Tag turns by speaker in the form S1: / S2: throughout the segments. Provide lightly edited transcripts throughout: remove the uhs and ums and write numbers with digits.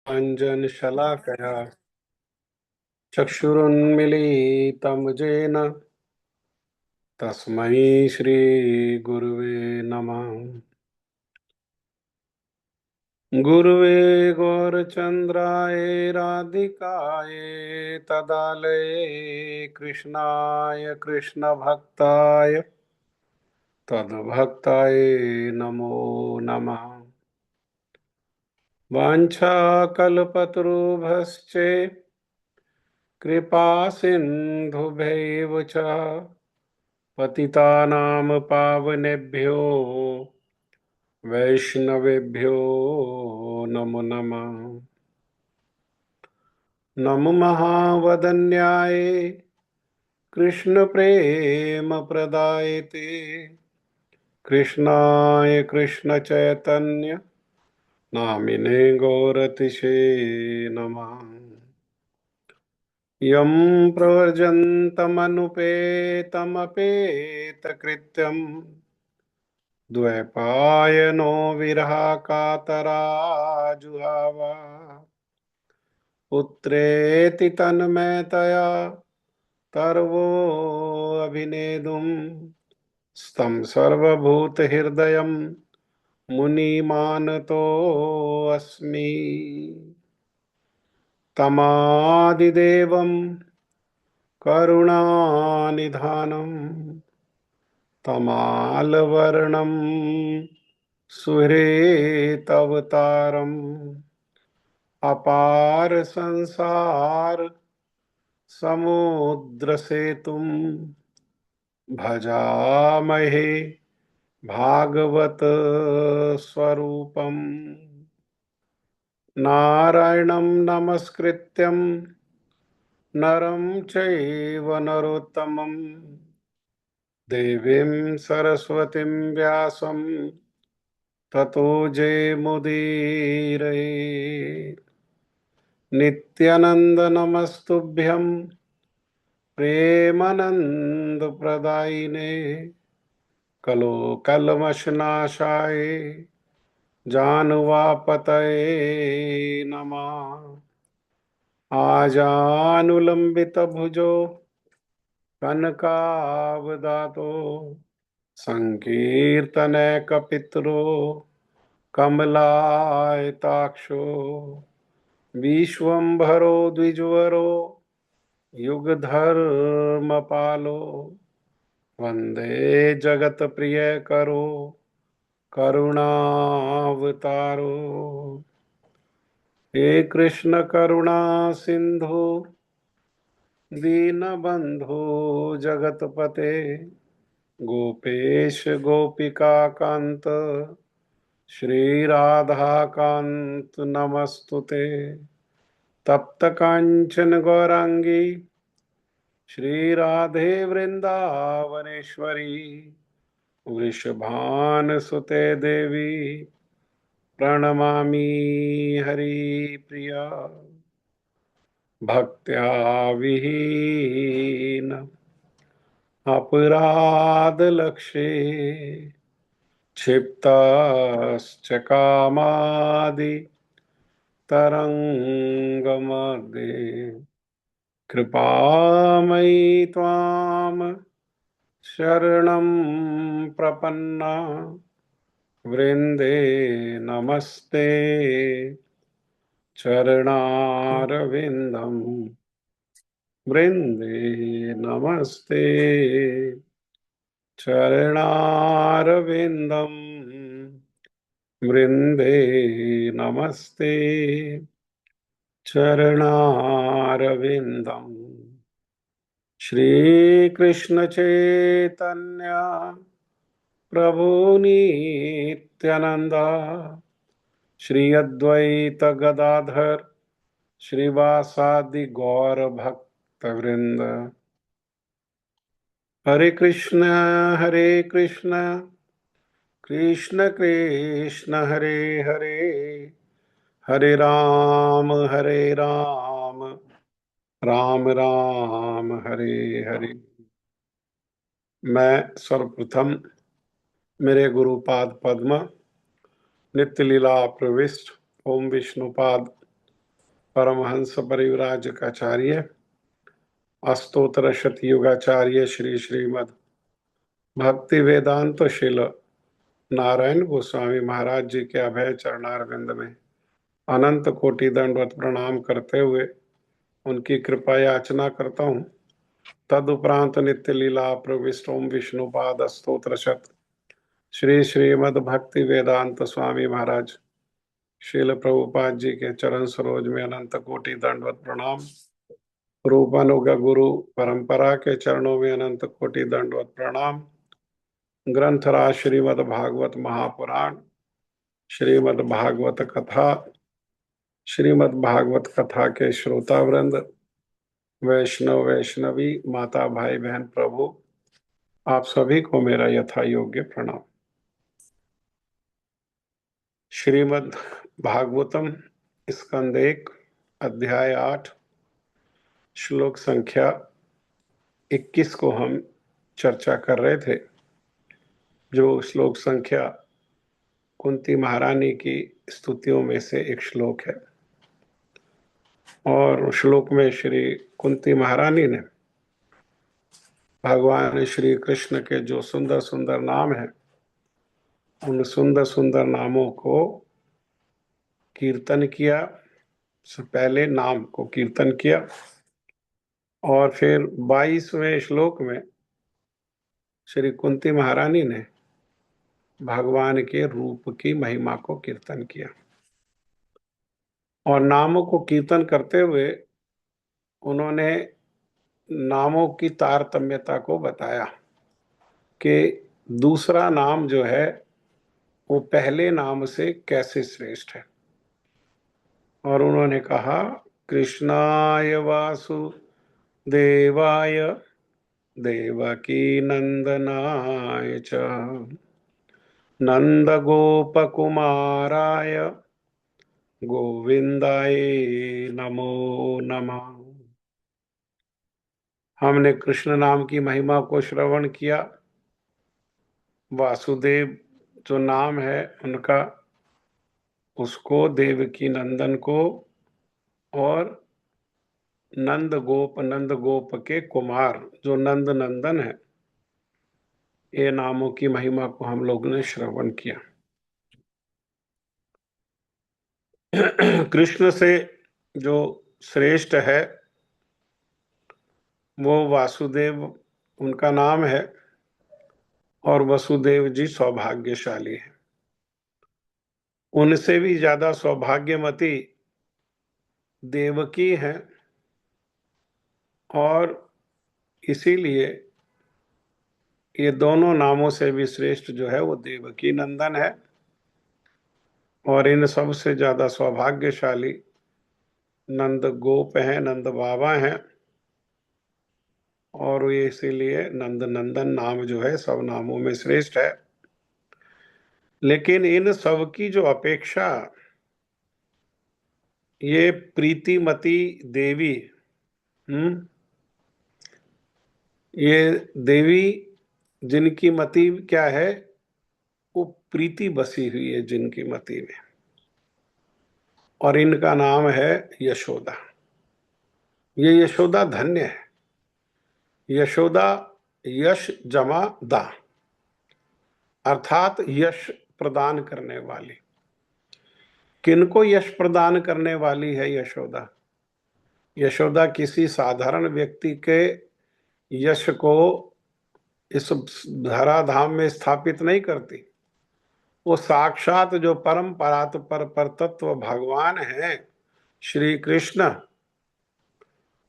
S1: अञ्जनशलाकया चक्षुरुन्मीलितं येन तस्मै श्रीगुरुवे नमः। गुरुवे गौरचन्द्राय राधिकाय तदालये कृष्णाय कृष्णभक्ताय तद्भक्ताय नमो नमः। वाञ्छाकल्पतरुभ्यश्च कृपासिन्धुभ्यैव च पतितानां पावनेभ्यो वैष्णवेभ्यो नमो नमः। नमो महावदन्याय कृष्णप्रेमप्रदायते कृष्णाय कृष्णचैतन्य नामिने गौरतिशे नमः। यं प्रव्रजन्तमनुपेतमपेतकृत्यम् द्वैपायनो विरहकातराजुहाव पुत्रेति तन्मयतया तर्वो अभिनेदुम् स्तं सर्वभूतहृदयं मुनिमानतोऽस्मि। तमादिदेवं करुणानिधानं तमालवर्णं सुरेतवतारम् अपार संसार समुद्रसेतुं भजामहे भागवत स्वरूपम्। नारायणं नमस्कृत्यं नरं चैव नरोत्तमं देवीं सरस्वतीं व्यासं ततो जयमुदीरये। नित्यानंद नमस्तुभ्यं प्रेमानंद प्रदायिने कलो कल्मषनाशाय जानुवापतये नमः। आजानुलंबित भुजो कनकावदातो संकीर्तनैकपितरो कमलायताक्षो विश्वम्भरो द्विजवरो युगधर्मपालो वन्दे जगत्प्रियकरो करुणावतारो। हे कृष्ण करुणा सिंधु दीनबंधु जगतपते गोपेश गोपिका कांत श्रीराधाकांत नमस्तुते। तप्त कांचन गौरांगी श्रीराधे वृंदावनेश्वरी वृषभानुसुते देवी प्रणमामि हरिप्रिया। भक्त्या विहीन अपराधलक्षे क्षिप्तश्च कामादि तरंगमध्ये कृपामयि त्वां शरणं प्रपन्ना वृंदे नमस्ते चरणारविंदम वृंदे नमस्ते चरणारविंदम वृंदे नमस्ते चरणारविंदम। श्री कृष्ण चैतन्य प्रभु नित्यानंदा श्री अद्वैत गदाधर श्रीवासादि गौर भक्त वृंद। हरे कृष्ण कृष्ण कृष्ण हरे हरे हरे राम राम राम हरे हरे। मैं सर्वप्रथम मेरे गुरुपाद पद्म नित्य लीला प्रविष्ट ओम विष्णुपाद परमहंस परिव्राजकाचार्य अस्तोत्र शतयुगाचार्य श्री श्रीमद भक्ति वेदांत शिल नारायण गोस्वामी महाराज जी के अभय चरणारविंद में अनंत कोटि दंडवत प्रणाम करते हुए उनकी कृपा याचना करता हूँ। तदुपरांत नित्य लीला प्रविष्ट ओम विष्णुपाद स्तोत्र शत श्री श्रीमद भक्ति वेदांत स्वामी महाराज शील प्रभुपाद जी के चरण सरोज में अनंत कोटि दंडवत प्रणाम। रूपानुग गुरु परंपरा के चरणों में अनंत कोटि दंडवत प्रणाम। ग्रंथराज श्रीमद भागवत महापुराण, श्रीमद भागवत कथा, श्रीमद भागवत कथा के श्रोता वृंद, वैष्णव वैष्णवी, माता भाई बहन प्रभु, आप सभी को मेरा यथा योग्य प्रणाम। श्रीमद भागवतम स्कंद 1 अध्याय 8 श्लोक संख्या 21 को हम चर्चा कर रहे थे, जो श्लोक संख्या कुंती महारानी की स्तुतियों में से एक श्लोक है। और श्लोक में श्री कुंती महारानी ने भगवान श्री कृष्ण के जो सुंदर सुंदर नाम हैं, उन सुंदर सुंदर नामों को कीर्तन किया। पहले नाम को कीर्तन किया और फिर 22वें श्लोक में श्री कुंती महारानी ने भगवान के रूप की महिमा को कीर्तन किया। और नामों को कीर्तन करते हुए उन्होंने नामों की तारतम्यता को बताया कि दूसरा नाम जो है वो पहले नाम से कैसे श्रेष्ठ है। और उन्होंने कहा कृष्णाय वासुदेवाय देवकी नंदनाय च नंद गोपकुमाराय गोविंदाय नमो नमः। हमने कृष्ण नाम की महिमा को श्रवण किया। वासुदेव जो नाम है उनका, उसको, देवकी नंदन को, और नंद गोप के कुमार जो नंद नंदन है, ये नामों की महिमा को हम लोगों ने श्रवण किया। कृष्ण से जो श्रेष्ठ है वो वासुदेव उनका नाम है, और वसुदेव जी सौभाग्यशाली है। उनसे भी ज्यादा सौभाग्यमती देवकी है, और इसीलिए ये दोनों नामों से भी श्रेष्ठ जो है वो देवकी नंदन है। और इन सब से ज्यादा सौभाग्यशाली नंद गोप हैं, नंद बाबा हैं, और ये इसीलिए नंद नंदन नाम जो है सब नामों में श्रेष्ठ है। लेकिन इन सब की जो अपेक्षा ये प्रीतिमती देवी, ये देवी जिनकी मति क्या है, वो प्रीति बसी हुई है जिनकी मति में, और इनका नाम है यशोदा। ये यशोदा धन्य है। यशोदा यश जमा दा, अर्थात यश प्रदान करने वाली। किनको यश प्रदान करने वाली है यशोदा? यशोदा किसी साधारण व्यक्ति के यश को इस धराधाम में स्थापित नहीं करती। वो साक्षात जो परम पर तत्व भगवान है श्री कृष्ण,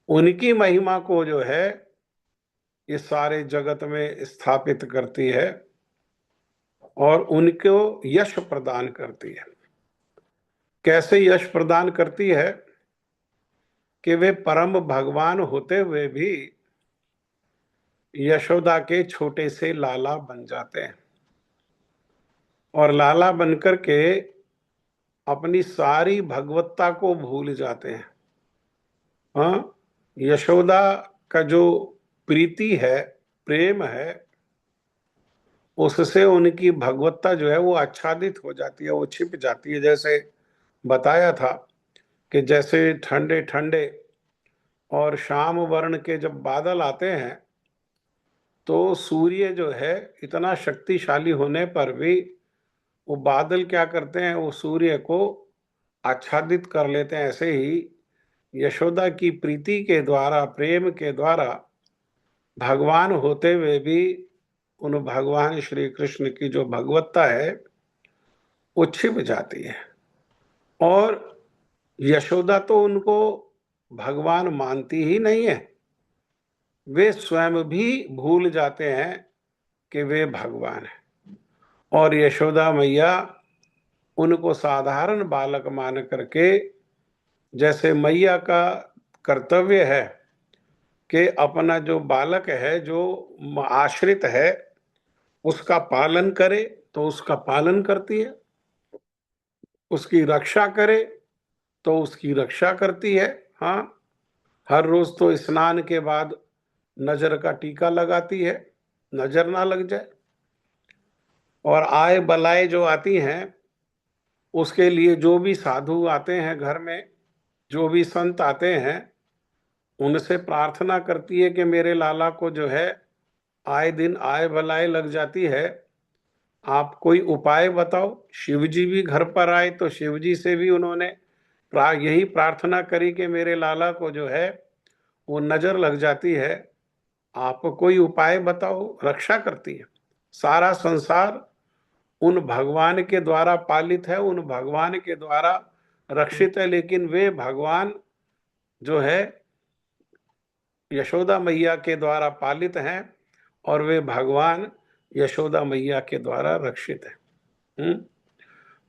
S1: उनकी महिमा को जो है ये सारे जगत में स्थापित करती है और उनको यश प्रदान करती है। कैसे यश प्रदान करती है कि वे परम भगवान होते हुए भी यशोदा के छोटे से लाला बन जाते हैं, और लाला बनकर के अपनी सारी भगवत्ता को भूल जाते हैं। हाँ, यशोदा का जो प्रीति है, प्रेम है, उससे उनकी भगवत्ता जो है वो आच्छादित हो जाती है, वो छिप जाती है। जैसे बताया था कि जैसे ठंडे ठंडे और शाम वर्ण के जब बादल आते हैं तो सूर्य जो है इतना शक्तिशाली होने पर भी वो बादल क्या करते हैं, वो सूर्य को आच्छादित कर लेते हैं। ऐसे ही यशोदा की प्रीति के द्वारा, प्रेम के द्वारा भगवान होते हुए भी उन भगवान श्री कृष्ण की जो भगवत्ता है वो छिप जाती है। और यशोदा तो उनको भगवान मानती ही नहीं है, वे स्वयं भी भूल जाते हैं कि वे भगवान हैं। और यशोदा मैया उनको साधारण बालक मान करके, जैसे मैया का कर्तव्य है कि अपना जो बालक है, जो आश्रित है, उसका पालन करे, तो उसका पालन करती है, उसकी रक्षा करे तो उसकी रक्षा करती है। हाँ, हर रोज तो स्नान के बाद नजर का टीका लगाती है, नजर ना लग जाए। और आय बलाएं जो आती हैं उसके लिए जो भी साधु आते हैं घर में, जो भी संत आते हैं, उनसे प्रार्थना करती है कि मेरे लाला को जो है आए दिन आय बलाएं लग जाती है, आप कोई उपाय बताओ। शिव जी भी घर पर आए तो शिव जी से भी उन्होंने यही प्रार्थना करी कि मेरे लाला को जो है वो नजर लग जाती है, आप कोई उपाय बताओ। रक्षा करती है। सारा संसार उन भगवान के द्वारा पालित है, उन भगवान के द्वारा रक्षित है, लेकिन वे भगवान जो है यशोदा मैया के द्वारा पालित हैं और वे भगवान यशोदा मैया के द्वारा रक्षित हैं।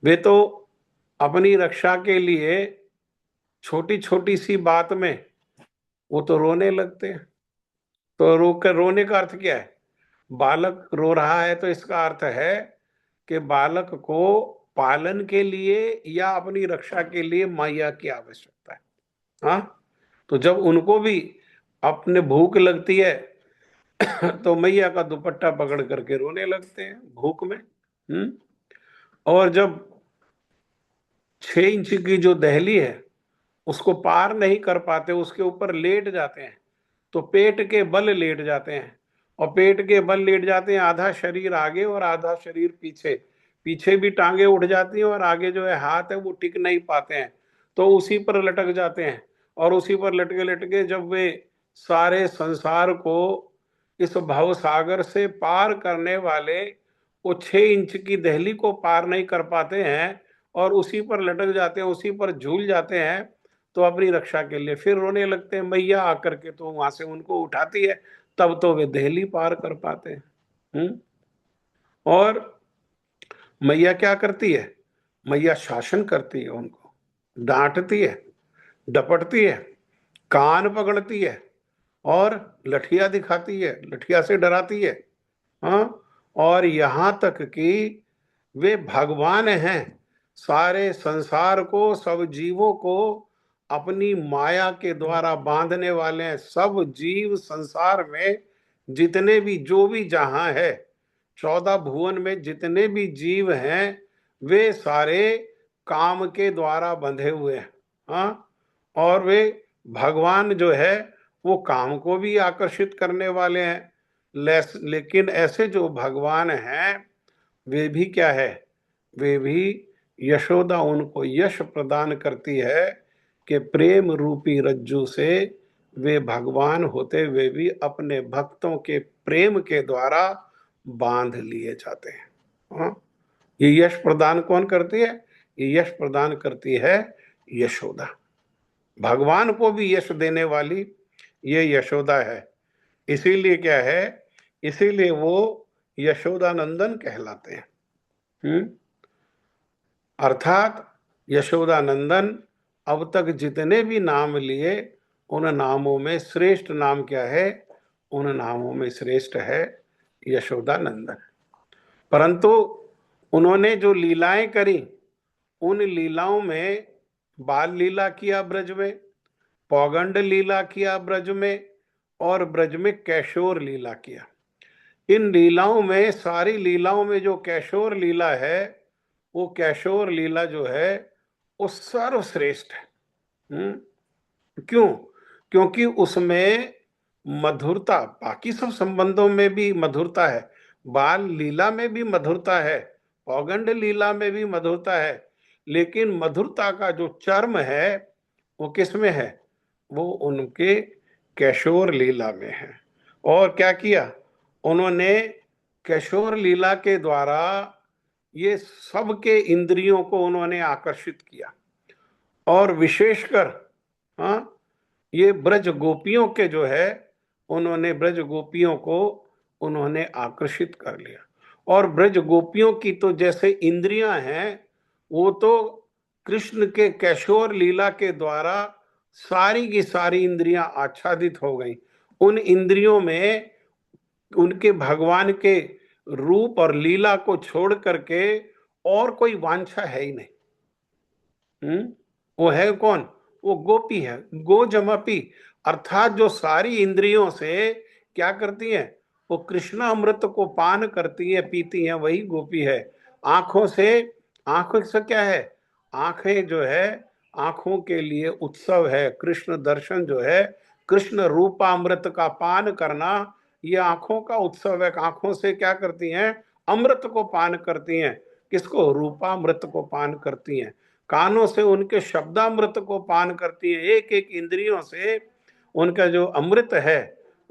S1: वे तो अपनी रक्षा के लिए छोटी छोटी सी बात में वो तो रोने लगते हैं। तो रोने का अर्थ क्या है? बालक रो रहा है तो इसका अर्थ है कि बालक को पालन के लिए या अपनी रक्षा के लिए मैया की आवश्यकता है। हाँ, तो जब उनको भी अपने भूख लगती है तो मैया का दुपट्टा पकड़ करके रोने लगते हैं भूख में। और जब 6 इंच की जो दहली है उसको पार नहीं कर पाते, उसके ऊपर लेट जाते हैं, तो पेट के बल लेट जाते हैं। और पेट के बल लेट जाते हैं, आधा शरीर आगे और आधा शरीर पीछे, पीछे भी टांगे उठ जाती हैं और आगे जो है हाथ है वो टिक नहीं पाते हैं, तो उसी पर लटक जाते हैं। और उसी पर लटके लटके जब वे सारे संसार को इस भव सागर से पार करने वाले वो 6 इंच की दहली को पार नहीं कर पाते हैं और उसी पर लटक जाते हैं, उसी पर झूल जाते हैं, तो अपनी रक्षा के लिए फिर रोने लगते हैं। मैया आकर के तो वहां से उनको उठाती है, तब तो वे दहली पार कर पाते हैं। और मैया क्या करती है? मैया शासन करती है, उनको डांटती है, डपटती है, कान पकड़ती है और लठिया दिखाती है, लठिया से डराती है। हाँ, और यहां तक कि वे भगवान हैं, सारे संसार को, सब जीवों को अपनी माया के द्वारा बांधने वाले हैं। सब जीव संसार में जितने भी, जो भी जहां है, 14 भुवन में जितने भी जीव हैं वे सारे काम के द्वारा बंधे हुए हैं। हाँ, और वे भगवान जो है वो काम को भी आकर्षित करने वाले हैं। लेकिन ऐसे जो भगवान हैं वे भी क्या है? वे भी यशोदा उनको यश प्रदान करती है कि प्रेम रूपी रज्जू से वे भगवान होते हुए भी अपने भक्तों के प्रेम के द्वारा बांध लिए जाते हैं। हाँ? ये यश प्रदान कौन करती है? ये यश प्रदान करती है यशोदा। भगवान को भी यश देने वाली ये यशोदा है। इसीलिए क्या है? इसीलिए वो यशोदा नंदन कहलाते हैं। अर्थात यशोदा नंदन अब तक जितने भी नाम लिए उन नामों में श्रेष्ठ नाम क्या है? उन नामों में श्रेष्ठ है यशोदा नंदन। परंतु उन्होंने जो लीलाएं करी, उन लीलाओं में बाल लीला किया ब्रज में, पौगंड लीला किया ब्रज में, और ब्रज में कैशोर लीला किया। इन लीलाओं में, सारी लीलाओं में जो कैशोर लीला है, वो कैशोर लीला जो है वो सर्वश्रेष्ठ है। क्यों? क्योंकि उसमें मधुरता, बाकी सब संबंधों में भी मधुरता है, बाल लीला में भी मधुरता है, पौगंड लीला में भी मधुरता है, लेकिन मधुरता का जो चर्म है वो किसमें है? वो उनके कैशोर लीला में है। और क्या किया उन्होंने? कैशोर लीला के द्वारा ये सबके इंद्रियों को उन्होंने आकर्षित किया। और विशेषकर हाँ, ये ब्रज गोपियों के जो है, उन्होंने ब्रज गोपियों को उन्होंने आकर्षित कर लिया। और ब्रज गोपियों की तो जैसे इंद्रियां हैं, वो तो कृष्ण के कैशोर लीला के द्वारा सारी की सारी इंद्रियां आच्छादित हो गई। उन इंद्रियों में उनके भगवान के रूप और लीला को छोड़ करके और कोई वांछा है ही नहीं। वो है कौन? वो गोपी है, गो जमापी, अर्थात जो सारी इंद्रियों से क्या करती है? वो कृष्ण अमृत को पान करती है, पीती है, वही गोपी है। आंखों से, आंखों से क्या है? आंखें जो है, आंखों के लिए उत्सव है। कृष्ण दर्शन जो है, कृष्ण रूपामृत का पान करना, ये आंखों का उत्सव है। आंखों से क्या करती हैं? अमृत को पान करती हैं। किसको? रूपामृत को पान करती हैं। कानों से उनके शब्दामृत को पान करती है। एक एक इंद्रियों से उनका जो अमृत है,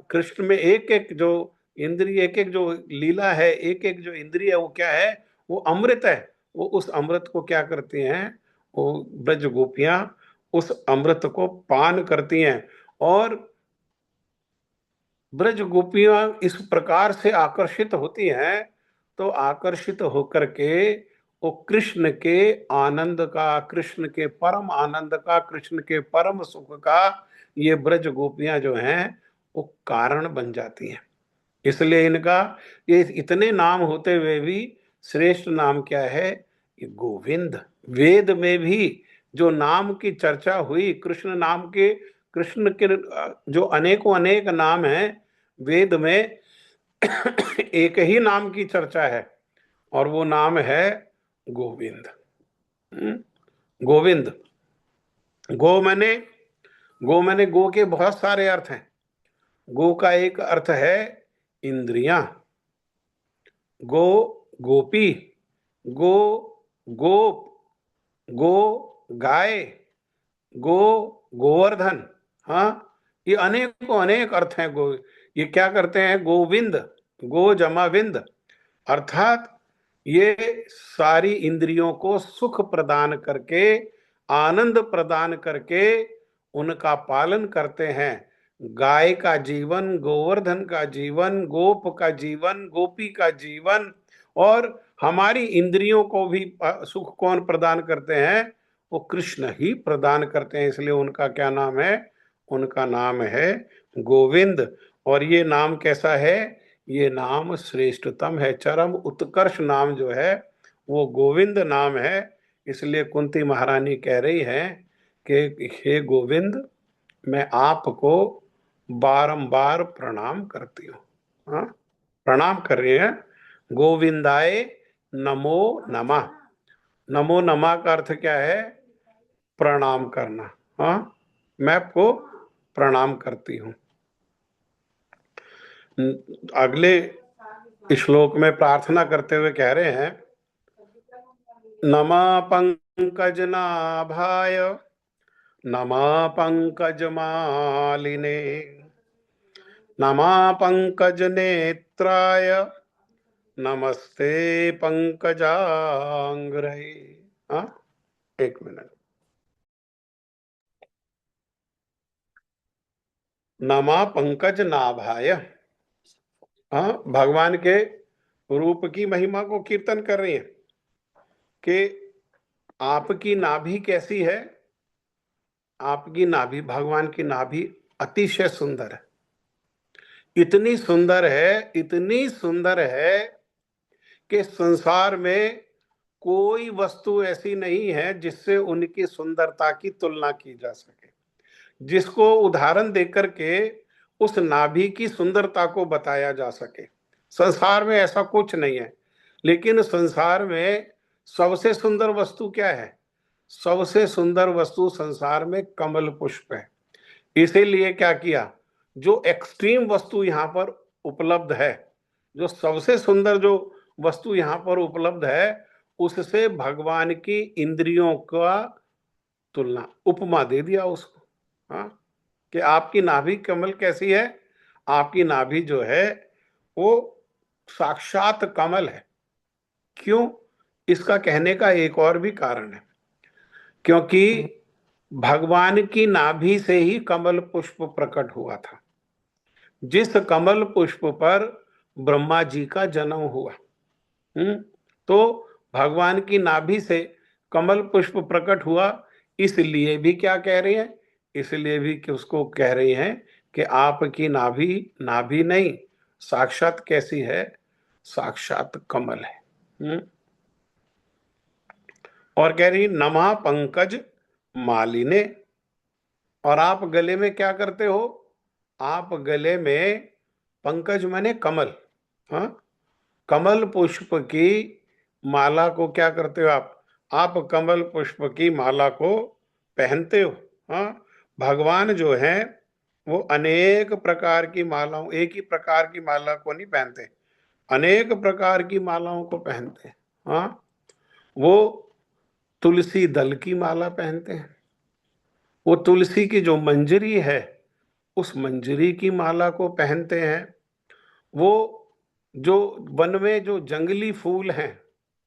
S1: कृष्ण में एक एक जो इंद्रिय, एक एक जो लीला है, एक एक जो इंद्रिय है, वो क्या है? वो अमृत है। वो उस अमृत को क्या करती हैं? वो ब्रज गोपियां उस अमृत को पान करती हैं। और ब्रज गोपियां इस प्रकार से आकर्षित होती हैं, तो आकर्षित होकर के वो कृष्ण के आनंद का, कृष्ण के परम आनंद का, कृष्ण के परम सुख का ये ब्रज गोपियां जो हैं वो कारण बन जाती हैं। इसलिए इनका ये इतने नाम होते हुए भी श्रेष्ठ नाम क्या है? ये गोविंद। वेद में भी जो नाम की चर्चा हुई, कृष्ण नाम के, कृष्ण के जो अनेकों अनेक नाम हैं वेद में, एक ही नाम की चर्चा है, और वो नाम है गोविंद। गोविंद। गो मैंने, गो के बहुत सारे अर्थ हैं। गो का एक अर्थ है इंद्रियां, गो गोपी, गो गोप, गो गाय, गो गोवर्धन। हाँ, ये अनेकों अनेक अर्थ हैं गो। ये क्या करते हैं? गोविंद, गो जमा विंद, अर्थात ये सारी इंद्रियों को सुख प्रदान करके, आनंद प्रदान करके उनका पालन करते हैं। गाय का जीवन, गोवर्धन का जीवन, गोप का जीवन, गोपी का जीवन, और हमारी इंद्रियों को भी सुख कौन प्रदान करते हैं? वो कृष्ण ही प्रदान करते हैं। इसलिए उनका क्या नाम है? उनका नाम है गोविंद। और ये नाम कैसा है? ये नाम श्रेष्ठतम है, चरम उत्कर्ष नाम जो है वो गोविंद नाम है। इसलिए कुंती महारानी कह रही है कि हे गोविंद, मैं आपको बारंबार प्रणाम करती हूँ। हाँ, प्रणाम कर रही है। गोविंदाय नमो नमः। नमो नमः का अर्थ क्या है? प्रणाम करना। हाँ, मैं आपको प्रणाम करती हूँ। अगले श्लोक में प्रार्थना करते हुए कह रहे हैं, नमः पंकजनाभाय, नमः पंकजमालिने, नमः पंकजनेत्राय, नमस्ते पंकजांग्रहे। हाँ, एक मिनट। नमः पंकज नाभाय। हाँ, भगवान के रूप की महिमा को कीर्तन कर रही है कि आपकी नाभि कैसी है? आपकी नाभि, भगवान की नाभि अतिशय सुंदर है। इतनी सुंदर है, इतनी सुंदर है कि संसार में कोई वस्तु ऐसी नहीं है जिससे उनकी सुंदरता की तुलना की जा सके, जिसको उदाहरण देकर के उस नाभि की सुंदरता को बताया जा सके। संसार में ऐसा कुछ नहीं है। लेकिन संसार में सबसे सुंदर वस्तु क्या है? सबसे सुंदर वस्तु संसार में कमल पुष्प है। इसीलिए क्या किया, जो एक्सट्रीम वस्तु यहाँ पर उपलब्ध है, जो सबसे सुंदर जो वस्तु यहाँ पर उपलब्ध है, उससे भगवान की इंद्रियों का तुलना, उपमा दे दिया उसको। हाँ, कि आपकी नाभि कमल कैसी है, आपकी नाभि जो है वो साक्षात कमल है। क्यों? इसका कहने का एक और भी कारण है, क्योंकि भगवान की नाभि से ही कमल पुष्प प्रकट हुआ था। जिस कमल पुष्प पर ब्रह्मा जी का जन्म हुआ, तो भगवान की नाभि से कमल पुष्प प्रकट हुआ। इसलिए भी क्या कह रही हैं, इसलिए भी कि उसको कह रही हैं कि आपकी नाभि नाभि नहीं, साक्षात कैसी है, साक्षात कमल है। और कह रही नमा पंकज मालिने, और आप गले में क्या करते हो, आप गले में पंकज माने कमल, हाँ, कमल पुष्प की माला को क्या करते हो आप कमल पुष्प की माला को पहनते हो। हाँ, भगवान जो है वो अनेक प्रकार की मालाओं, एक ही प्रकार की माला को नहीं पहनते, अनेक प्रकार की मालाओं को पहनते हैं। हाँ, वो तुलसी दल की माला पहनते हैं, वो तुलसी की जो मंजरी है उस मंजरी की माला को पहनते हैं, वो जो वन में जो जंगली फूल हैं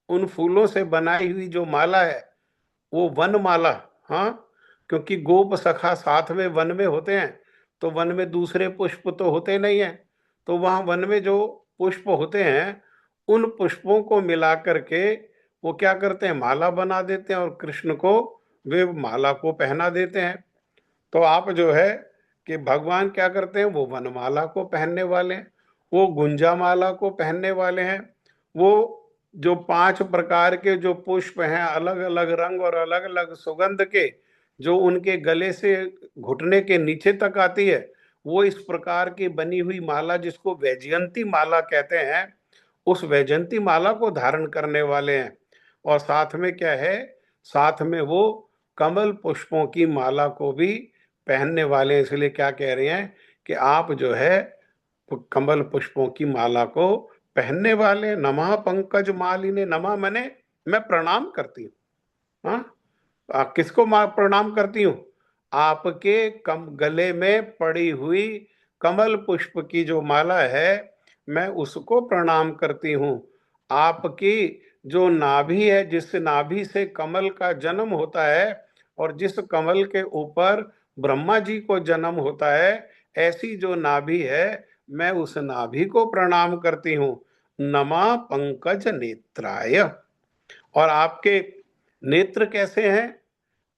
S1: उन फूलों से बनाई हुई जो माला है वो वन माला। हाँ, क्योंकि गोप सखा साथ में वन में होते हैं, तो वन में दूसरे पुष्प तो होते नहीं हैं, तो वहां वन में जो पुष्प होते हैं उन पुष्पों को मिला करके वो क्या करते हैं, माला बना देते हैं और कृष्ण को वे माला को पहना देते हैं। तो आप जो है कि भगवान क्या करते हैं, वो वनमाला को पहनने वाले हैं, वो गुंजा माला को पहनने वाले हैं, वो जो 5 प्रकार के जो पुष्प हैं अलग अलग रंग और अलग अलग सुगंध के, जो उनके गले से घुटने के नीचे तक आती है, वो इस प्रकार की बनी हुई माला जिसको वैजयंती माला कहते हैं, उस वैजयंती माला को धारण करने वाले हैं। और साथ में क्या है, साथ में वो कमल पुष्पों की माला को भी पहनने वाले, इसलिए क्या कह रहे हैं कि आप जो है कमल पुष्पों की माला को पहनने वाले। नमः पंकज मालिने, नमा मने मैं प्रणाम करती हूँ। हाँ, किसको प्रणाम करती हूँ, आपके गले में पड़ी हुई कमल पुष्प की जो माला है मैं उसको प्रणाम करती हूँ। आपकी जो नाभि है, जिस नाभि से कमल का जन्म होता है और जिस कमल के ऊपर ब्रह्मा जी को जन्म होता है, ऐसी जो नाभि है मैं उस नाभि को प्रणाम करती हूँ। नमा पंकज नेत्राय, और आपके नेत्र कैसे हैं,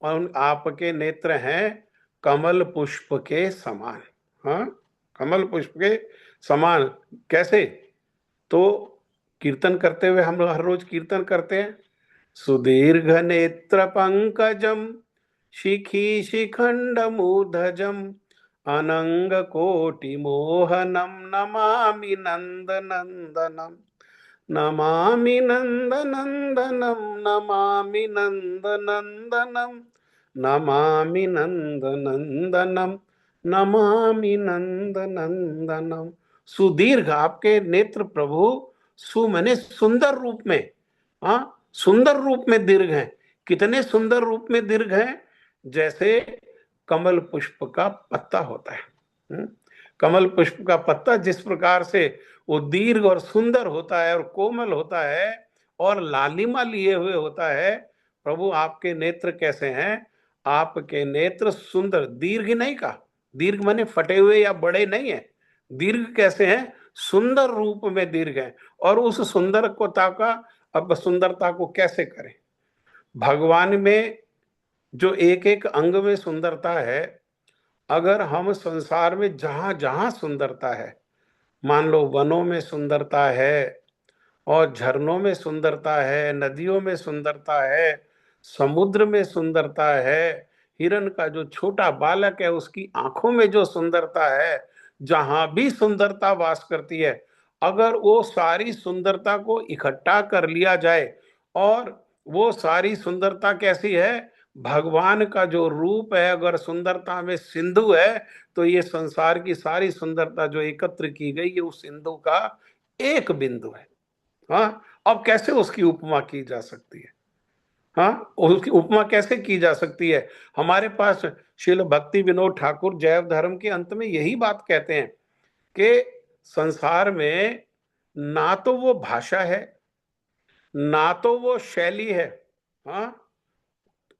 S1: और आपके नेत्र हैं कमल पुष्प के समान। हाँ, कमल पुष्प के समान कैसे, तो कीर्तन करते हुए हम हर रोज कीर्तन करते हैं, सुदीर्घ नेत्र पंकजम शिखी शिखंड मूर्धजम अनंग कोटि मोहनम नमामि नंद नंदनम, नमामि नंद नंदनम, नमामि नंद नंदनम, नमामि नंद नंदनम, नमामि नंद नंदनम। सुदीर्घ आपके नेत्र प्रभु, सु मने सुंदर रूप में, हाँ, सुंदर रूप में दीर्घ हैं। कितने सुंदर रूप में दीर्घ हैं, जैसे कमल पुष्प का पत्ता होता है। कमल पुष्प का पत्ता जिस प्रकार से वो दीर्घ और सुंदर होता है और कोमल होता है और लालिमा लिए हुए होता है, प्रभु आपके नेत्र कैसे हैं, आपके नेत्र सुंदर, दीर्घ नहीं कहा, दीर्घ माने फटे हुए या बड़े नहीं है, दीर्घ कैसे हैं, सुंदर रूप में दीर्घ है। और उस सुंदरता का, अब सुंदरता को कैसे करें, भगवान में जो एक एक अंग में सुंदरता है, अगर हम संसार में जहां जहां सुंदरता है, मान लो वनों में सुंदरता है और झरनों में सुंदरता है, नदियों में सुंदरता है, समुद्र में सुंदरता है, हिरण का जो छोटा बालक है उसकी आंखों में जो सुंदरता है, जहां भी सुंदरता वास करती है, अगर वो सारी सुंदरता को इकट्ठा कर लिया जाए, और वो सारी सुंदरता कैसी है, भगवान का जो रूप है अगर सुंदरता में सिंधु है, तो ये संसार की सारी सुंदरता जो एकत्र की गई है उस सिंधु का एक बिंदु है। हाँ, अब कैसे उसकी उपमा की जा सकती है? हाँ, उसकी उपमा कैसे की जा सकती है? हमारे पास श्रील भक्ति विनोद ठाकुर जैव धर्म के अंत में यही बात कहते हैं कि संसार में ना तो वो भाषा है, ना तो वो शैली है। हाँ,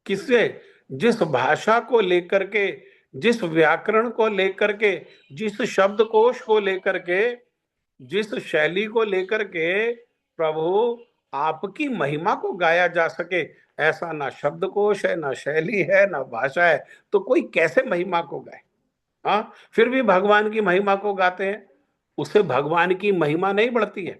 S1: किससे? जिस भाषा को लेकर के, जिस व्याकरण को लेकर के, जिस शब्दकोश को लेकर के, जिस शैली को लेकर के प्रभु आपकी महिमा को गाया जा सके, ऐसा ना शब्दकोश है, ना शैली है, ना भाषा है, तो कोई कैसे महिमा को गाए? हाँ, फिर भी भगवान की महिमा को गाते हैं, उससे भगवान की महिमा नहीं बढ़ती है।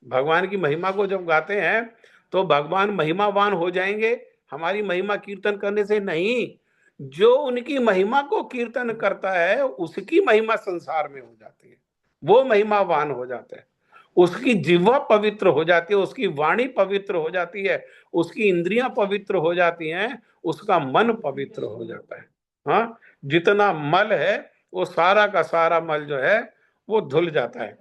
S1: भगवान की महिमा को जब गाते हैं तो भगवान महिमावान हो जाएंगे हमारी महिमा कीर्तन करने से नहीं। जो उनकी महिमा को कीर्तन करता है उसकी महिमा संसार में हो जाती है, वो महिमावान हो जाता है, उसकी जिह्वा पवित्र हो जाती है, उसकी वाणी पवित्र हो जाती है, उसकी इंद्रियां पवित्र हो जाती हैं, उसका मन पवित्र हो जाता है। हाँ, जितना मल है वो सारा का सारा मल जो है वो धुल जाता है।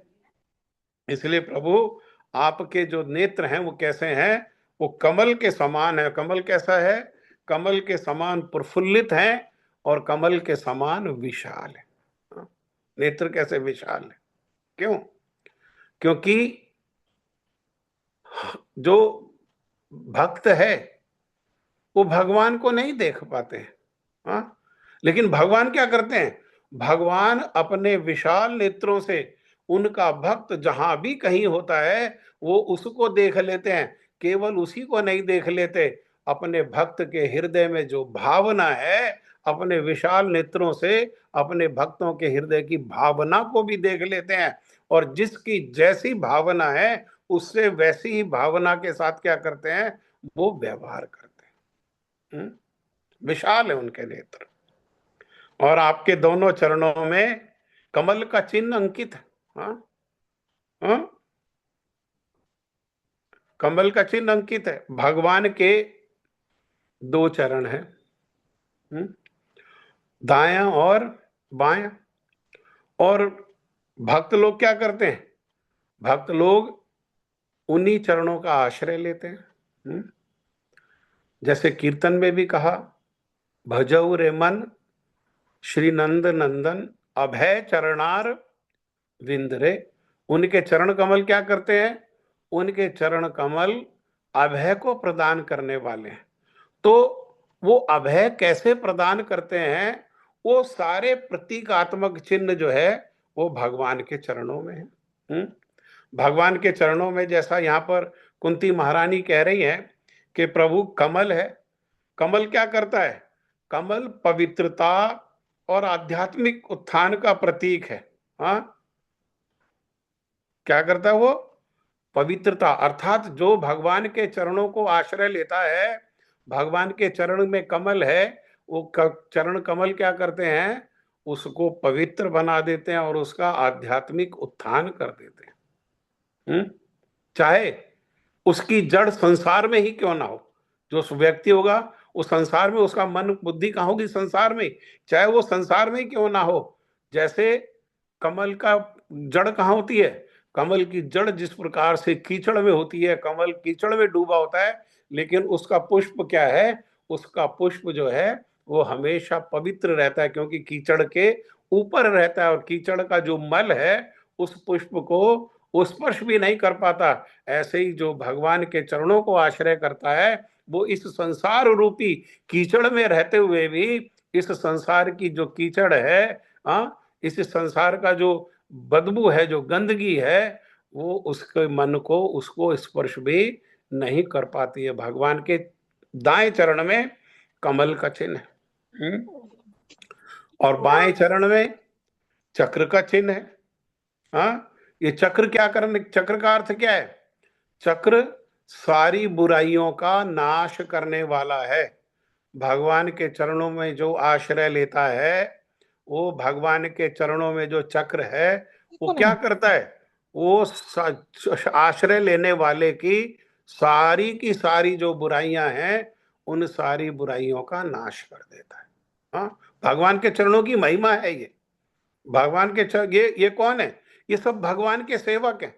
S1: इसलिए प्रभु आपके जो नेत्र हैं वो कैसे हैं? वो कमल के समान है। कमल कैसा है? कमल के समान प्रफुल्लित है और कमल के समान विशाल है। हाँ, नेत्र कैसे विशाल है? क्यों? क्योंकि जो भक्त है वो भगवान को नहीं देख पाते हैं। हाँ, लेकिन भगवान क्या करते हैं? भगवान अपने विशाल नेत्रों से उनका भक्त जहां भी कहीं होता है वो उसको देख लेते हैं। केवल उसी को नहीं देख लेते, अपने भक्त के हृदय में जो भावना है, अपने विशाल नेत्रों से अपने भक्तों के हृदय की भावना को भी देख लेते हैं, और जिसकी जैसी भावना है उससे वैसी ही भावना के साथ क्या करते हैं? वो व्यवहार करते हैं। विशाल है उनके नेत्र, और आपके दोनों चरणों में कमल का चिन्ह अंकित है। हाँ, हाँ, कमल का चिन्ह अंकित है। भगवान के दो चरण हैं, दायां और बायां। और भक्त लोग क्या करते हैं? भक्त लोग उन्हीं चरणों का आश्रय लेते हैं। जैसे कीर्तन में भी कहा, भजऊ रे मन श्री नंद नंदन अभय चरणार विंद रे। उनके चरण कमल क्या करते हैं? उनके चरण कमल अभय को प्रदान करने वाले हैं। तो वो अभय कैसे प्रदान करते हैं? वो सारे प्रतीकात्मक चिन्ह जो है वो भगवान के चरणों में है। भगवान के चरणों में, जैसा यहाँ पर कुंती महारानी कह रही है कि प्रभु कमल है। कमल क्या करता है? कमल पवित्रता और आध्यात्मिक उत्थान का प्रतीक है। हाँ, क्या करता है वो? पवित्रता, अर्थात जो भगवान के चरणों को आश्रय लेता है, भगवान के चरण में कमल है, वो चरण कमल क्या करते हैं? उसको पवित्र बना देते हैं और उसका आध्यात्मिक उत्थान कर देते हैं। चाहे उसकी जड़ संसार में ही क्यों ना हो, जो व्यक्ति होगा उस संसार में, उसका मन बुद्धि कहाँ होगी? संसार में। चाहे वो संसार में ही क्यों ना हो, जैसे कमल का जड़ कहाँ होती है? कमल की जड़ जिस प्रकार से कीचड़ में होती है, कमल कीचड़ में डूबा होता है, लेकिन उसका पुष्प क्या है? उसका पुष्प जो है वो हमेशा पवित्र रहता है, क्योंकि कीचड़ के ऊपर रहता है, और कीचड़ का जो मल है उस पुष्प को स्पर्श भी नहीं कर पाता। ऐसे ही जो भगवान के चरणों को आश्रय करता है वो इस संसार रूपी कीचड़ में रहते हुए भी, इस संसार की जो कीचड़ है, इस संसार का जो बदबू है, जो गंदगी है, वो उसके मन को, उसको स्पर्श भी नहीं कर पाती है। भगवान के दाएं चरण में कमल का चिन्ह है, और बाएं चरण में चक्र का चिन्ह है। हाँ, ये चक्र क्या करने, चक्र का अर्थ क्या है? चक्र सारी बुराइयों का नाश करने वाला है। भगवान के चरणों में जो आश्रय लेता है, वो भगवान के चरणों में जो चक्र है वो क्या करता है? वो आश्रय लेने वाले की सारी जो बुराइयां हैं उन सारी बुराइयों का नाश कर देता है। हाँ, भगवान के चरणों की महिमा है ये। भगवान के ये कौन है? ये सब भगवान के सेवक हैं।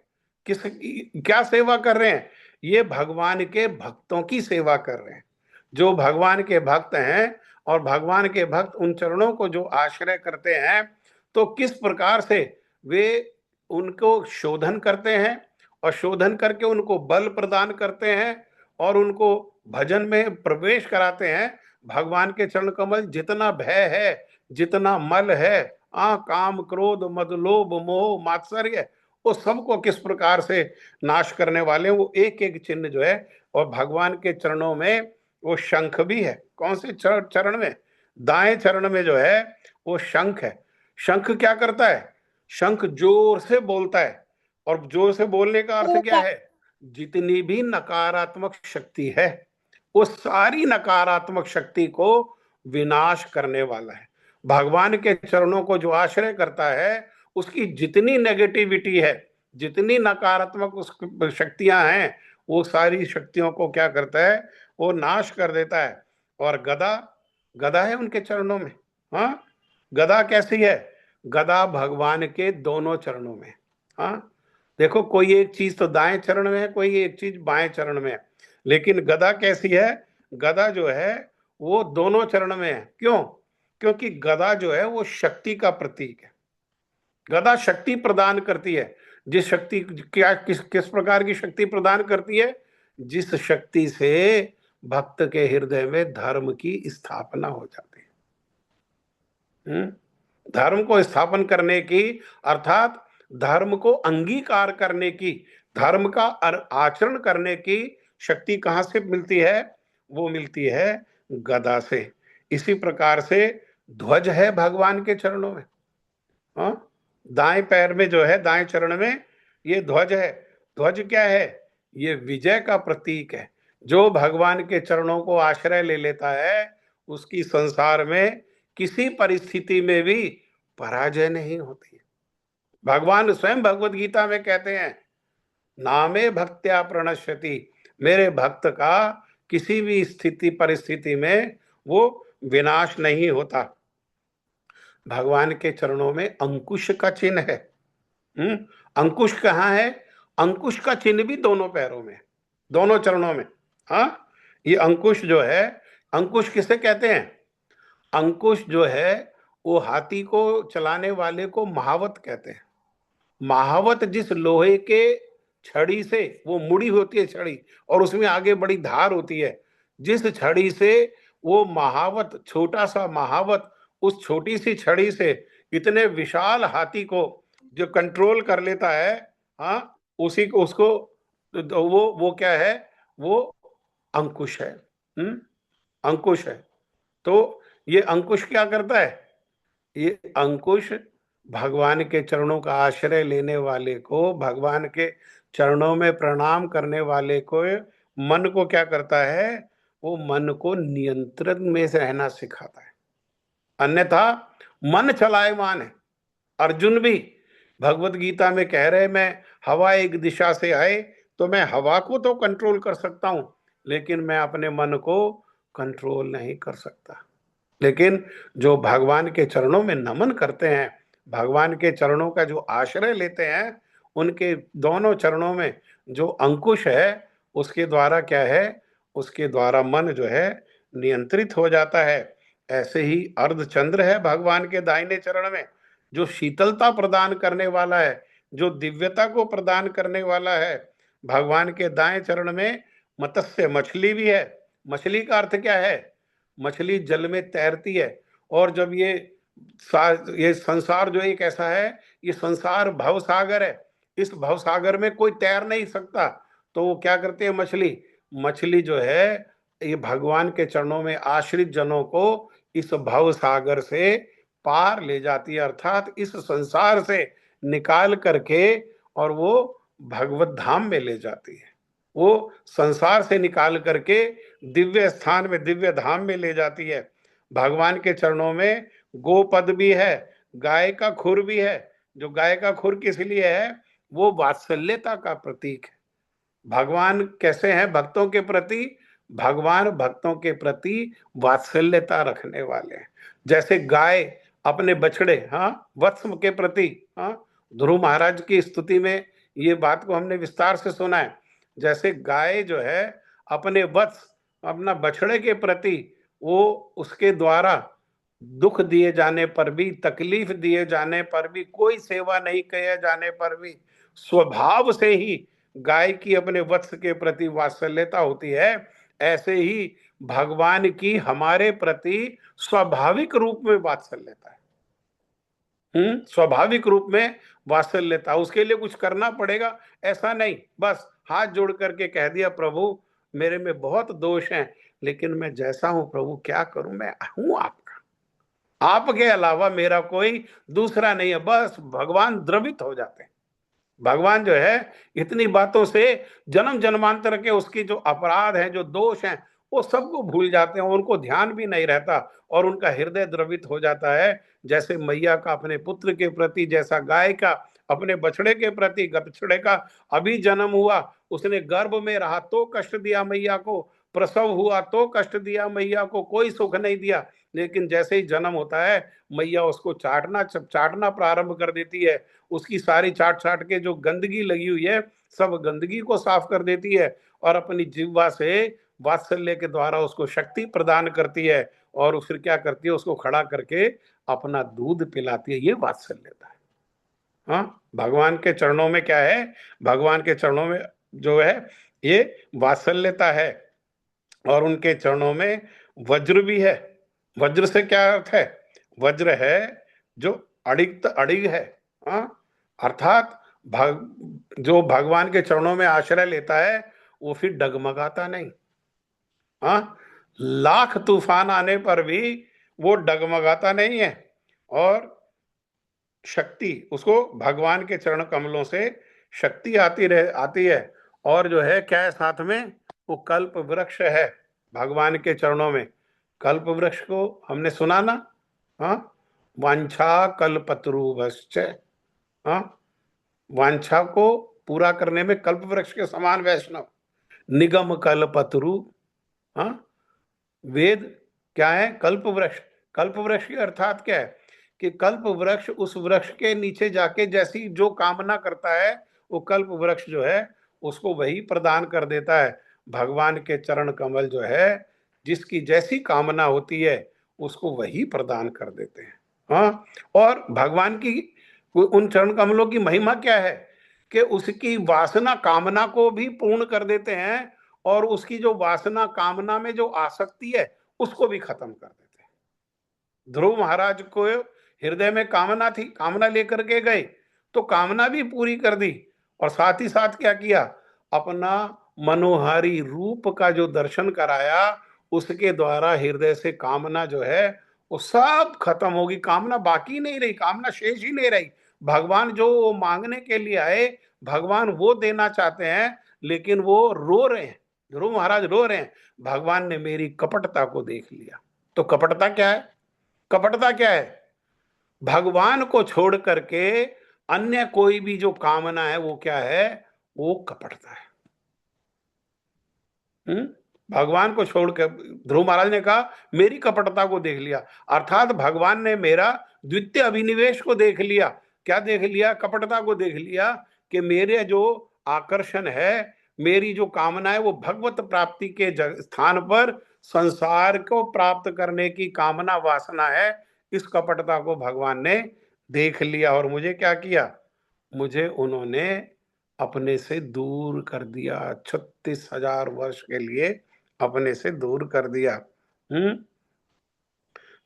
S1: किस क्या सेवा कर रहे हैं? ये भगवान के भक्तों की सेवा कर रहे हैं। जो भगवान के भक्त हैं और भगवान के भक्त उन चरणों को जो आश्रय करते हैं, तो किस प्रकार से वे उनको शोधन करते हैं और शोधन करके उनको बल प्रदान करते हैं और उनको भजन में प्रवेश कराते हैं। भगवान के चरण कमल जितना भय है, जितना मल है, काम क्रोध मद लोभ मोह मात्सर्य, वो सबको किस प्रकार से नाश करने वाले, वो एक एक चिन्ह जो है। और भगवान के चरणों में वो शंख भी है। कौन से चरण में? दाएं चरण में जो है वो शंख है। शंख क्या करता है? शंख जोर से बोलता है। और जोर से बोलने का अर्थ क्या है? जितनी भी नकारात्मक शक्ति है, वो सारी नकारात्मक शक्ति को विनाश करने वाला है। भगवान के चरणों को जो आश्रय करता है, उसकी जितनी नेगेटिविटी है, जितनी नकारात्मक शक्तियां हैं, वो सारी शक्तियों को क्या करता है? वो नाश कर देता है। और गदा, गदा है उनके चरणों में। हाँ, गदा कैसी है? गदा भगवान के दोनों चरणों में। हाँ, देखो, कोई एक चीज तो दाएं चरण में है, कोई एक चीज बाएं चरण में है, लेकिन गदा कैसी है? गदा जो है वो दोनों चरण में है। क्यों? क्योंकि गदा जो है वो शक्ति का प्रतीक है। गदा शक्ति प्रदान करती है। जिस शक्ति, क्या किस किस प्रकार की शक्ति प्रदान करती है? जिस शक्ति से भक्त के हृदय में धर्म की स्थापना हो जाती है। धर्म को स्थापन करने की, अर्थात धर्म को अंगीकार करने की, धर्म का आचरण करने की शक्ति कहां से मिलती है? वो मिलती है गदा से। इसी प्रकार से ध्वज है भगवान के चरणों में। हाँ, दाएं पैर में जो है, दाएं चरण में ये ध्वज है। ध्वज क्या है? ये विजय का प्रतीक है। जो भगवान के चरणों को आश्रय ले लेता है, उसकी संसार में किसी परिस्थिति में भी पराजय नहीं होती। भगवान स्वयं भगवत गीता में कहते हैं, नामे भक्त्या प्रणश्यति, मेरे भक्त का किसी भी स्थिति परिस्थिति में वो विनाश नहीं होता। भगवान के चरणों में अंकुश का चिन्ह है। अंकुश कहाँ है? अंकुश का चिन्ह भी दोनों पैरों में, दोनों चरणों में। हाँ, ये अंकुश जो है, अंकुश किसे कहते हैं? अंकुश जो है वो हाथी को चलाने वाले को महावत कहते हैं। महावत जिस लोहे के छड़ी से, वो मुड़ी होती है छड़ी और उसमें आगे बड़ी धार होती है, जिस छड़ी से वो महावत, छोटा सा महावत, उस छोटी सी छड़ी से इतने विशाल हाथी को जो कंट्रोल कर लेता है, हाँ, उसी को, उसको, तो वो क्या है? वो अंकुश है। अंकुश है। तो ये अंकुश क्या करता है? ये अंकुश भगवान के चरणों का आश्रय लेने वाले को, भगवान के चरणों में प्रणाम करने वाले को, मन को क्या करता है? वो मन को नियंत्रण में से रहना सिखाता है। अन्यथा मन चलायमान है। अर्जुन भी भगवत गीता में कह रहे, मैं हवा एक दिशा से आए तो मैं हवा को तो कंट्रोल कर सकता हूं, लेकिन मैं अपने मन को कंट्रोल नहीं कर सकता। लेकिन जो भगवान के चरणों में नमन करते हैं, भगवान के चरणों का जो आश्रय लेते हैं, उनके दोनों चरणों में जो अंकुश है, उसके द्वारा क्या है? उसके द्वारा मन जो है नियंत्रित हो जाता है। ऐसे ही अर्धचंद्र है भगवान के दाहिने चरण में, जो शीतलता प्रदान करने वाला है, जो दिव्यता को प्रदान करने वाला है। भगवान के दाएं चरण में मत्स्य, मछली भी है। मछली का अर्थ क्या है? मछली जल में तैरती है। और जब ये संसार जो एक ऐसा है, ये संसार भव सागर है, इस भव सागर में कोई तैर नहीं सकता, तो वो क्या करती है? मछली, मछली जो है ये भगवान के चरणों में आश्रित जनों को इस भव सागर से पार ले जाती है, अर्थात इस संसार से निकाल करके और वो भगवत धाम में ले जाती है। वो संसार से निकाल करके दिव्य स्थान में, दिव्य धाम में ले जाती है। भगवान के चरणों में गोपद भी है, गाय का खुर भी है। जो गाय का खुर किस लिए है? वो वात्सल्यता का प्रतीक है। भगवान कैसे हैं भक्तों के प्रति? भगवान भक्तों के प्रति वात्सल्यता रखने वाले हैं। जैसे गाय अपने बछड़े, हाँ, वत्स के प्रति, हाँ, ध्रुव महाराज की स्तुति में ये बात को हमने विस्तार से सुना है। जैसे गाय जो है अपने वत्स, अपना बछड़े के प्रति, वो उसके द्वारा दुख दिए जाने पर भी, तकलीफ दिए जाने पर भी, कोई सेवा नहीं किए जाने पर भी स्वभाव से ही गाय की अपने वत्स के प्रति वात्सल्यता होती है, ऐसे ही भगवान की हमारे प्रति स्वाभाविक रूप में वात्सल्यता है। स्वाभाविक रूप में वात्सल्यता, उसके लिए कुछ करना पड़ेगा ऐसा नहीं, बस हाथ जोड़ करके कह दिया, प्रभु मेरे में बहुत दोष हैं, लेकिन मैं जैसा हूं प्रभु क्या करूं, मैं हूं आपका, आपके अलावा मेरा कोई दूसरा नहीं है। बस भगवान द्रवित हो जाते हैं। भगवान जो है इतनी बातों से जन्म जन्मांतर के उसकी जो अपराध हैं, जो दोष हैं, वो सबको भूल जाते हैं, उनको ध्यान भी नहीं रहता और उनका हृदय द्रवित हो जाता है। जैसे मैया का अपने पुत्र के प्रति, जैसा गाय का अपने बछड़े के प्रति, बछड़े का अभी जन्म हुआ, उसने गर्भ में रहा तो कष्ट दिया मैया को, प्रसव हुआ तो कष्ट दिया मैया को, कोई सुख नहीं दिया, लेकिन जैसे ही जन्म होता है मैया उसको चाटना प्रारंभ कर देती है, उसकी सारी चाट चाट के जो गंदगी लगी हुई है सब गंदगी को साफ कर देती है और अपनी जिह्वा से वात्सल्य के द्वारा उसको शक्ति प्रदान करती है और फिर क्या करती है, उसको खड़ा करके अपना दूध पिलाती है। ये वात्सल्यता है। हाँ, भगवान के चरणों में क्या है, भगवान के चरणों में जो है ये वात्सल्यता है। और उनके चरणों में वज्र भी है। वज्र से क्या अर्थ है, वज्र है जो अड़िग है, हाँ, अर्थात जो भगवान के चरणों में आश्रय लेता है वो फिर डगमगाता नहीं। हाँ, लाख तूफान आने पर भी वो डगमगाता नहीं है। और शक्ति उसको भगवान के चरण कमलों से शक्ति आती है। और जो है क्या है साथ में, वो कल्प वृक्ष है भगवान के चरणों में। कल्प वृक्ष को हमने सुना ना, हाँ, वांछा कल्पतरुभश्च, हाँ, वांछा को पूरा करने में कल्प वृक्ष के समान वैष्णव। निगम कल्पतरु, हाँ, वेद क्या है, कल्प वृक्ष। कल्प वृक्ष की अर्थात क्या है कि कल्प वृक्ष उस वृक्ष के नीचे जाके जैसी जो कामना करता है वो कल्प वृक्ष जो है उसको वही प्रदान कर देता है। भगवान के चरण कमल जो है जिसकी जैसी कामना होती है उसको वही प्रदान कर देते हैं। हाँ, और भगवान की उन चरण कमलों की महिमा क्या है कि उसकी वासना कामना को भी पूर्ण कर देते हैं और उसकी जो वासना कामना में जो आसक्ति है उसको भी खत्म कर देते हैं। ध्रुव महाराज को हृदय में कामना थी, कामना लेकर के गए तो कामना भी पूरी कर दी और साथ ही साथ क्या किया, अपना मनोहारी रूप का जो दर्शन कराया उसके द्वारा हृदय से कामना जो है वो सब खत्म होगी। कामना बाकी नहीं रही, कामना शेष ही नहीं रही। भगवान जो मांगने के लिए आए भगवान वो देना चाहते हैं, लेकिन वो रो रहे हैं, ध्रुव महाराज रो रहे हैं, भगवान ने मेरी कपटता को देख लिया। तो कपटता क्या है, कपटता क्या है, भगवान को छोड़ करके अन्य कोई भी जो कामना है वो क्या है, वो कपटता है। भगवान को छोड़कर ध्रुव महाराज ने कहा मेरी कपटता को देख लिया, अर्थात भगवान ने मेरा द्वितीय अभिनिवेश को देख लिया। क्या देख लिया, कपटता को देख लिया कि मेरे जो आकर्षण है, मेरी जो कामना है वो भगवत प्राप्ति के स्थान पर संसार को प्राप्त करने की कामना वासना है। इस कपटता को भगवान ने देख लिया और मुझे क्या किया, मुझे उन्होंने अपने से दूर कर दिया, 36,000 वर्ष के लिए अपने से दूर कर दिया।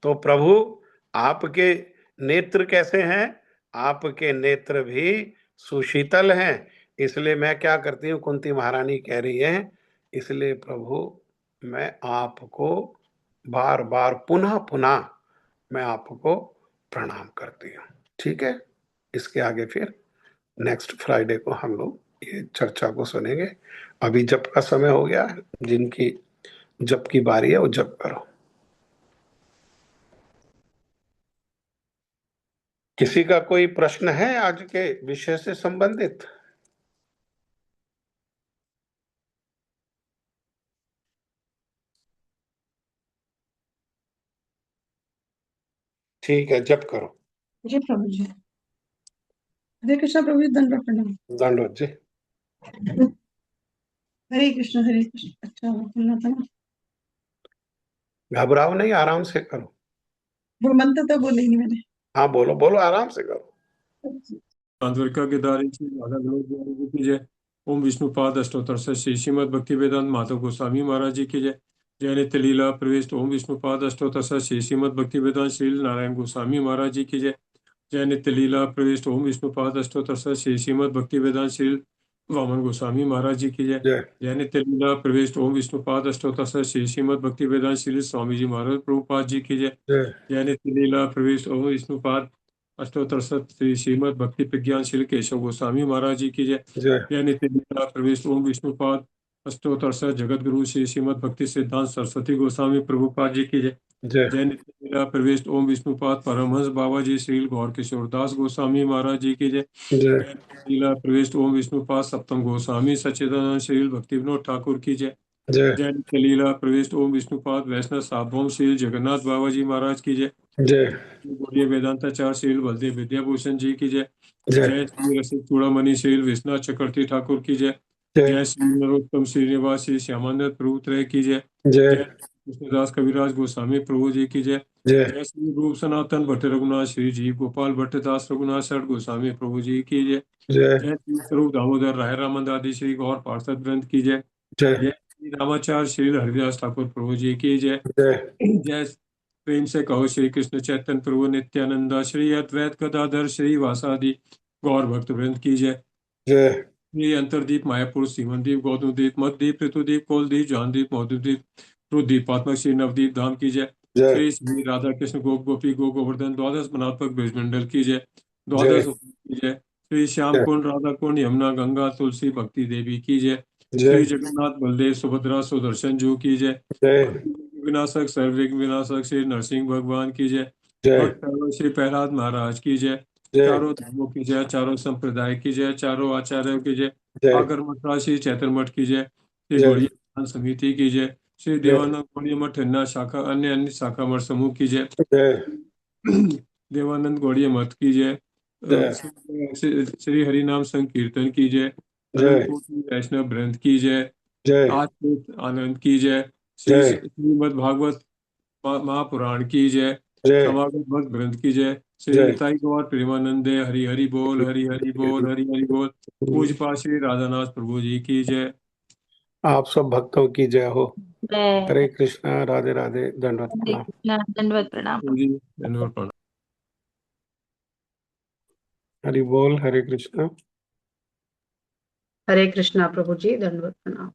S1: तो प्रभु आपके नेत्र कैसे हैं, आपके नेत्र भी सुशीतल हैं। इसलिए मैं क्या करती हूँ, कुंती महारानी कह रही है, इसलिए प्रभु मैं आपको बार बार पुनः पुनः मैं आपको प्रणाम करती हूँ। ठीक है, इसके आगे फिर नेक्स्ट फ्राइडे को हम लोग ये चर्चा को सुनेंगे। अभी जप का समय हो गया है, जिनकी जप की बारी है वो जप करो। किसी का कोई प्रश्न है आज के विषय से संबंधित? ठीक है, जप करो।
S2: जी प्रभु जी। हरे कृष्णा प्रभु जी, दंडवत प्रणाम।
S1: दंडवत जी।
S2: हरे कृष्ण हरे कृष्ण। अच्छा बोलना था ना,
S1: घबराओ नहीं, आराम से करो।
S2: वो मंत्र तो बोले ही नहीं मैंने।
S1: हाँ बोलो बोलो, आराम से करो।
S3: द्वारिका के दारी श्री राधा गणेश बिहारी जी की जय। ओम विष्णुपाद अष्टोत्तर श्री श्रीमद भक्ति वेदांत माधव गोस्वामी महाराज जी की जय। जय नित्य लीला प्रविष्ट ओम विष्णुपाद अष्टोत्तर श्री श्रीमद भक्ति वेदांत श्री नारायण गोस्वामी महाराज जी की जय। जय नित्य लीला प्रविष्ट ओम विष्णुपाद अष्टोत्तर श्री श्रीमद भक्ति वेदांत श्री वामन गोस्वामी महाराज जी की जय।
S1: जय
S3: जय नित्य लीला प्रविष्ट ओम विष्णुपाद अष्टोत्तर श्री श्रीमद भक्ति वेदांत श्री स्वामी जी महाराज प्रभुपाद जी की जय।
S1: जय
S3: जय नित्य लीला प्रविष्ट ओम विष्णुपाद अष्टोत्तर श्री श्रीमद भक्ति प्रज्ञान श्री केशव गोस्वामी महाराज जी की जय।
S1: जय
S3: जय नित्य लीला प्रविष्ट ओम विष्णुपाद अष्टोत्तर जगत गुरु श्री श्रीमद भक्ति सिद्धांत सरस्वती गोस्वामी प्रभुपाद जी की जय।
S1: जय
S3: जय नित्य लीला प्रविष्ट ओम विष्णुपाद परमहंस बाबा जी श्री गौर किशोर दास गोस्वामी महाराज जी की जय।
S1: जय
S3: जय नित्य लीला प्रविष्ट ओम विष्णुपाद सप्तम गोस्वामी सच्चिदानंद श्री भक्ति विनोद ठाकुर की जय।
S1: जय
S3: जय नित्य लीला प्रविष्ट ओम विष्णुपाद वैष्णव सार्वभौम श्री जगन्नाथ बाबा जी महाराज की जय।
S1: जय
S3: बोलिए वेदांताचार्य श्री बलदेव विद्याभूषण जी की जय।
S1: जय
S3: जय श्री रसिक चूड़ामणि श्री विश्वनाथ चक्रवर्ती ठाकुर की जय।
S1: जय
S3: जय श्री नरोत्तम श्रीनिवास श्री श्यामानंद प्रभु त्रय की जय।
S1: जय
S3: जय कृष्णदास कविराज गोस्वामी प्रभु जी की जय।
S1: जय
S3: जय श्री रूप सनातन भट्ट रघुनाथ श्री जी गोपाल भट्ट दास रघुनाथ शरण गोस्वामी प्रभु जी की जय।
S1: जय
S3: जय श्री स्वरूप दामोदर राय रामंद आदि श्री गौर पार्षद ग्रंथ की जय।
S1: जय
S3: जय श्री रामाचार्य श्री हरिदास ठाकुर प्रभु जी की जय।
S1: जय
S3: जय प्रेम से कहो श्री कृष्ण चैतन्य प्रभु नित्यानंदा श्री अद्वैत गदाधर श्री वासादि गौर भक्त वृंद की जय।
S1: जय
S3: श्री अंतरदीप मायापुर सीमनदीप गौतमदीप मददीप ऋतुदीप कोलदीप जानदीप मधुदीप रुद्रदीपात्मक श्री नवदीप धाम की जय।
S1: जय
S3: श्री श्री राधा कृष्ण गोप गोपी गो गोवर्धन द्वादश मनात्मक ब्रजमंडल की जय।
S1: जय
S3: द्वादश की जय। श्री श्याम कुंड राधा कुंड यमुना गंगा तुलसी भक्ति देवी की जय।
S1: जय
S3: श्री जगन्नाथ बलदेव सुभद्रा सुदर्शन जू की जय।
S1: जय
S3: विनाशक सर्वविघ्न विनाशक श्री नरसिंह भगवान की जय।
S1: जय
S3: भक्त श्री प्रहलाद महाराज की जय।
S1: जय
S3: चारों धर्मों की जय, चारों संप्रदाय की जय, चारों आचार्यों की जय।
S1: जय
S3: आगर मथुरा श्री चैतन्य मठ की जय। श्री
S1: जय
S3: गौड़िया दान समिति की जय। श्री देवानंद गौड़िया मठ अन्ना शाखा अन्य अन्य शाखा मठ समूह की जय।
S1: जय
S3: देवानंद गौड़िया मठ की जय।
S1: जय
S3: श्री हरिनाम संकीर्तन की जय। अनंत
S1: जय
S3: कोटि वैष्णव वृंद की जय।
S1: जय
S3: आत्मिक आनंद की जय। श्री
S1: जय
S3: श्रीमद् भागवत महापुराण की जय।
S1: जय
S3: समागम भक्त वृंद की जय। श्री
S1: जय
S3: निताई गौर प्रेमानंदे हरि हरि बोल हरि हरि बोल हरि हरि बोल। पूजपा श्री राधानाथ प्रभु जी की जय।
S1: आप सब भक्तों की जय हो।
S4: जय
S1: हरे कृष्णा, राधे राधे, दंडवत
S4: हरे
S1: प्रणाम।
S4: कृष्णा, दंडवत प्रणाम।
S3: प्रभु जी धन्यवाद प्रणाम।
S1: हरि बोल, हरे कृष्णा।
S5: हरे कृष्णा प्रभु जी, दंडवत प्रणाम।